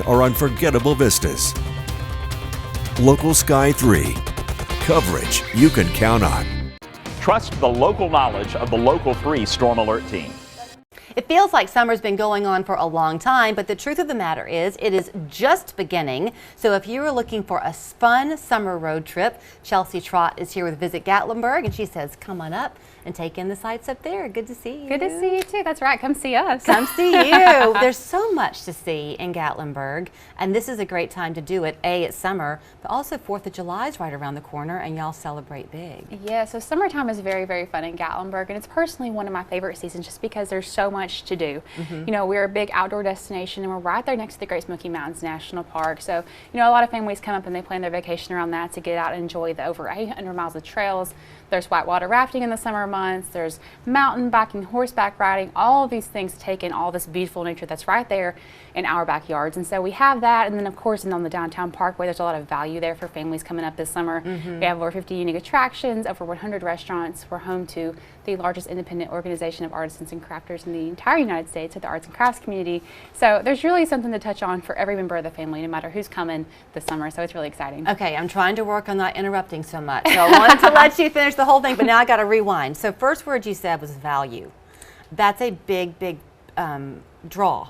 or unforgettable vistas. Local Sky 3. Coverage you can count on. Trust the local knowledge of the Local 3 Storm Alert team. It feels like summer's been going on for a long time, but the truth of the matter is it is just beginning. So if you are looking for a fun summer road trip, Chelsea Trott is here with Visit Gatlinburg, and she says, come on up and take in the sights up there. Good to see you. Good to see you too. That's right. Come see us. Come see you. There's so much to see in Gatlinburg, and this is a great time to do it. It's summer, but also 4th of July is right around the corner, and y'all celebrate big. Yeah, so summertime is very, very fun in Gatlinburg, and it's personally one of my favorite seasons just because there's so much to do. You know, we're a big outdoor destination, and we're right there next to the Great Smoky Mountains National Park. So, you know, a lot of families come up and they plan their vacation around that to get out and enjoy the over 800 miles of trails. There's whitewater rafting in the summer months. There's mountain biking, horseback riding, all of these things take in all this beautiful nature that's right there in our backyards. And so we have that, and then of course, and on the downtown parkway, there's a lot of value there for families coming up this summer. We have over 50 unique attractions, over 100 restaurants. We're home to the largest independent organization of artisans and crafters in the entire United States, with the arts and crafts community. So there's really something to touch on for every member of the family, no matter who's coming this summer. So it's really exciting. Okay, I'm trying to work on not interrupting so much. So I wanted to let you finish the whole thing, but now I got to rewind. So first word you said was value. That's a big, big draw.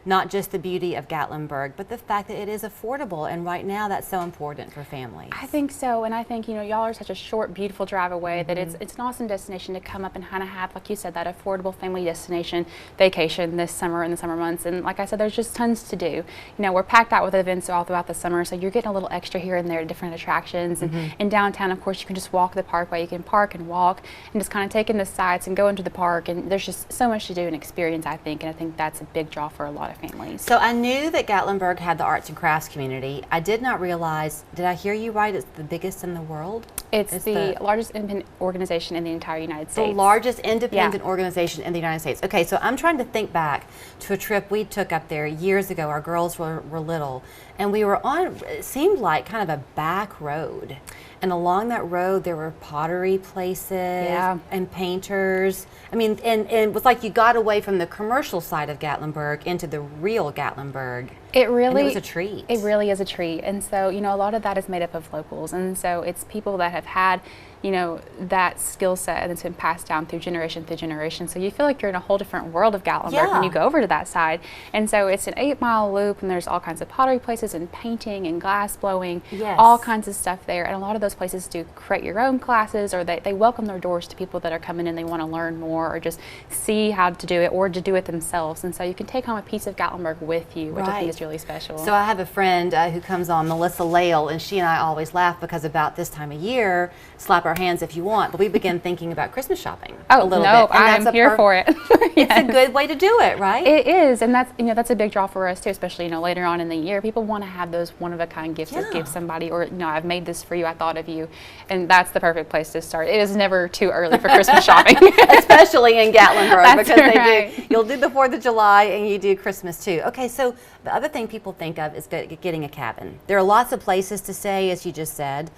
Not just the beauty of Gatlinburg, but the fact that it is affordable, and right now that's so important for families. I think so, and I think, you know, y'all are such a short, beautiful drive away that it's an awesome destination to come up and kind of have, like you said, that affordable family destination vacation this summer in the summer months. And like I said, there's just tons to do. You know, we're packed out with events all throughout the summer, so you're getting a little extra here and there, different attractions. And in downtown, of course, you can just walk the parkway. You can park and walk and just kind of take in the sights and go into the park. And there's just so much to do and experience, I think, and I think that's a big draw for a lot of families. So I knew that Gatlinburg had the arts and crafts community. I did not realize, did I hear you right, it's the biggest in the world? It's the largest independent organization in the entire United States. The largest independent organization in the United States. Okay, so I'm trying to think back to a trip we took up there years ago. Our girls were little, and we were on, it seemed like kind of a back road. And along that road, there were pottery places and painters. I mean, and it was like you got away from the commercial side of Gatlinburg into the real Gatlinburg. It really was a treat. It really is a treat. And so, you know, a lot of that is made up of locals. And so it's people that have had, you know, that skill set, and it's been passed down through generation. So you feel like you're in a whole different world of Gatlinburg when you go over to that side. And so it's an 8-mile loop, and there's all kinds of pottery places and painting and glass blowing, all kinds of stuff there. And a lot of those places do create your own classes, or they welcome their doors to people that are coming in, they want to learn more or just see how to do it or to do it themselves. And so you can take home a piece of Gatlinburg with you, which I think is really special. So I have a friend who comes on, Melissa Lale, and she and I always laugh because about this time of year, slap our hands if you want, but we begin thinking about Christmas shopping a little bit. And I'm here for it. It's a good way to do it, right? It is, and that's, you know, that's a big draw for us too, especially, you know, later on in the year. People want to have those one-of-a-kind gifts to give somebody, or, you know, I've made this for you, I thought of you, and that's the perfect place to start. It is never too early for Christmas shopping. Especially in Gatlinburg, because right. you'll do the 4th of July and you do Christmas too. Okay, so the other thing people think of is getting a cabin. There are lots of places to stay, as you just said,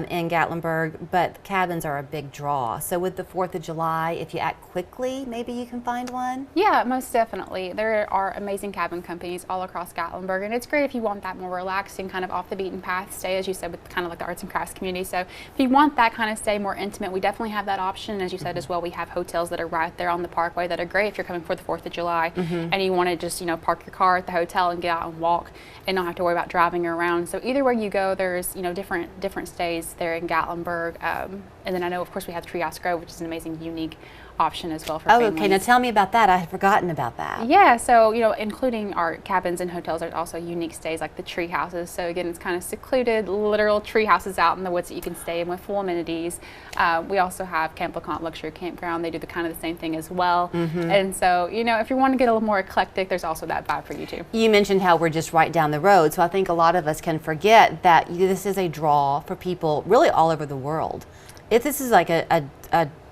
in Gatlinburg, but cabins are a big draw. So with the 4th of July, if you act quickly, maybe you can find one? Yeah, most definitely. There are amazing cabin companies all across Gatlinburg, and it's great if you want that more relaxing, kind of off the beaten path stay, as you said, with kind of like the arts and crafts community. So if you want that kind of stay, more intimate, we definitely have that option. As you said as well, we have hotels that are right there on the parkway that are great if you're coming for the 4th of July and you want to just, you know, park your car at the hotel and get out and walk and not have to worry about driving around. So either way you go, there's, you know, different stays there in Gatlinburg, and then I know, of course, we have Treehouse Grove, which is an amazing, unique option as well for families. Okay, now tell me about that. I had forgotten about that. Yeah, so, you know, including our cabins and hotels, there's also unique stays like the tree houses. So again, it's kind of secluded, literal tree houses out in the woods that you can stay in with full amenities. We also have Camp LeConte Luxury Campground. They do the kind of the same thing as well. And so, you know, if you want to get a little more eclectic, there's also that vibe for you too. You mentioned how we're just right down the road, so I think a lot of us can forget that this is a draw for people really all over the world. This is like a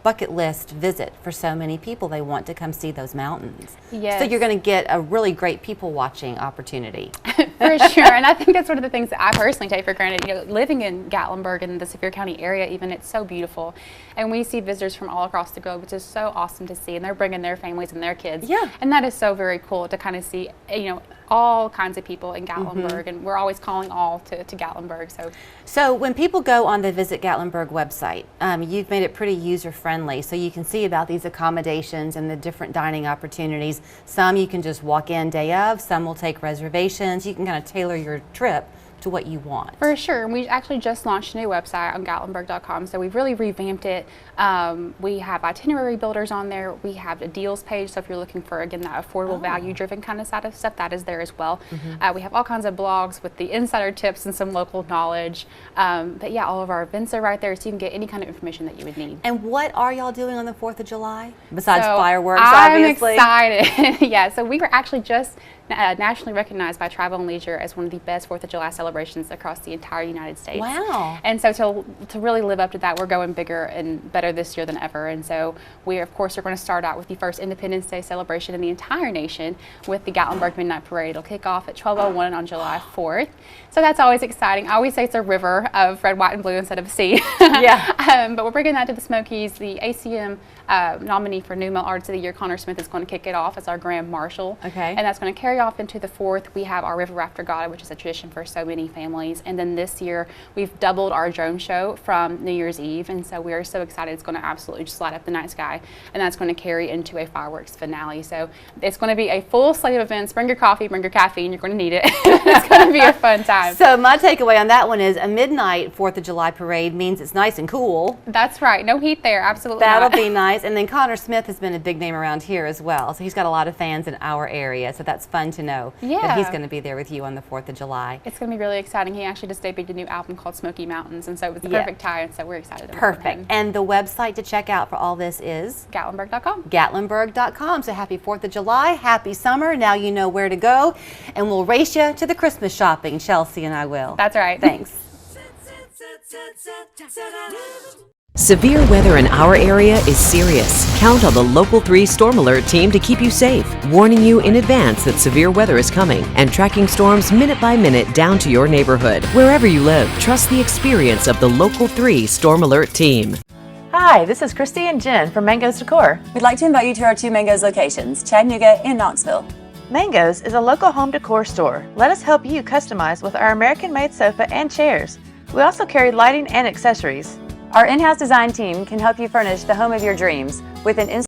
bucket list visit for so many people. They want to come see those mountains. Yes. So you're going to get a really great people watching opportunity. For sure, and I think that's one of the things that I personally take for granted. You know, living in Gatlinburg and the Sevier County area, even, it's so beautiful, and we see visitors from all across the globe, which is so awesome to see. And they're bringing their families and their kids. Yeah. And that is so very cool to kind of see. You know, all kinds of people in Gatlinburg, and we're always calling all to Gatlinburg. So when people go on the Visit Gatlinburg website, you've made it pretty user-friendly, so you can see about these accommodations and the different dining opportunities. Some you can just walk in day of, some will take reservations. You can kind of tailor your trip to what you want. For sure. We actually just launched a new website on Gatlinburg.com, so we've really revamped it. We have itinerary builders on there. We have a deals page, so if you're looking for, again, that affordable, value-driven kind of side of stuff, that is there as well. We have all kinds of blogs with the insider tips and some local knowledge. But yeah, all of our events are right there, so you can get any kind of information that you would need. And what are y'all doing on the 4th of July? Besides So fireworks, I'm obviously. excited. Yeah, so we were actually just nationally recognized by Travel and Leisure as one of the best 4th of July celebrations across the entire United States. Wow. And so to really live up to that, we're going bigger and better this year than ever. And so we, of course, are going to start out with the first Independence Day celebration in the entire nation with the Gatlinburg Midnight Parade. It'll kick off at 12:01 on July 4th. So that's always exciting. I always say it's a river of red, white, and blue instead of a sea. Yeah. But we're bringing that to the Smokies. The ACM nominee for New Male Artist of the Year, Connor Smith, is going to kick it off as our Grand Marshal. Okay. And that's going to carry off into the 4th. We have our River Raft Regatta, which is a tradition for so many families. And then this year, we've doubled our drone show from New Year's Eve. And so we are so excited. It's going to absolutely just light up the night sky. And that's going to carry into a fireworks finale. So it's going to be a full slate of events. Bring your coffee, bring your caffeine. You're going to need it. It's going to be a fun time. So my takeaway on that one is a midnight 4th of July parade means it's nice and cool. That's right. No heat there. Absolutely That'll not. be nice. And then Connor Smith has been a big name around here as well. So he's got a lot of fans in our area. So that's fun to know that he's going to be there with you on the 4th of July. It's going to be really exciting. He actually just debuted a new album called Smoky Mountains, and so it was the perfect tie, and so we're excited about it. Perfect. And the website to check out for all this is? Gatlinburg.com. Gatlinburg.com. So happy 4th of July, happy summer. Now you know where to go. And we'll race you to the Christmas shopping, Chelsea and I will. That's right. Thanks. Severe weather in our area is serious. Count on the Local 3 Storm Alert team to keep you safe, warning you in advance that severe weather is coming and tracking storms minute by minute down to your neighborhood. Wherever you live, trust the experience of the Local 3 Storm Alert team. Hi, this is Christy and Jen from Mango's Decor. We'd like to invite you to our 2 Mango's locations, Chattanooga and Knoxville. Mango's is a local home decor store. Let us help you customize with our American-made sofa and chairs. We also carry lighting and accessories. Our in-house design team can help you furnish the home of your dreams with an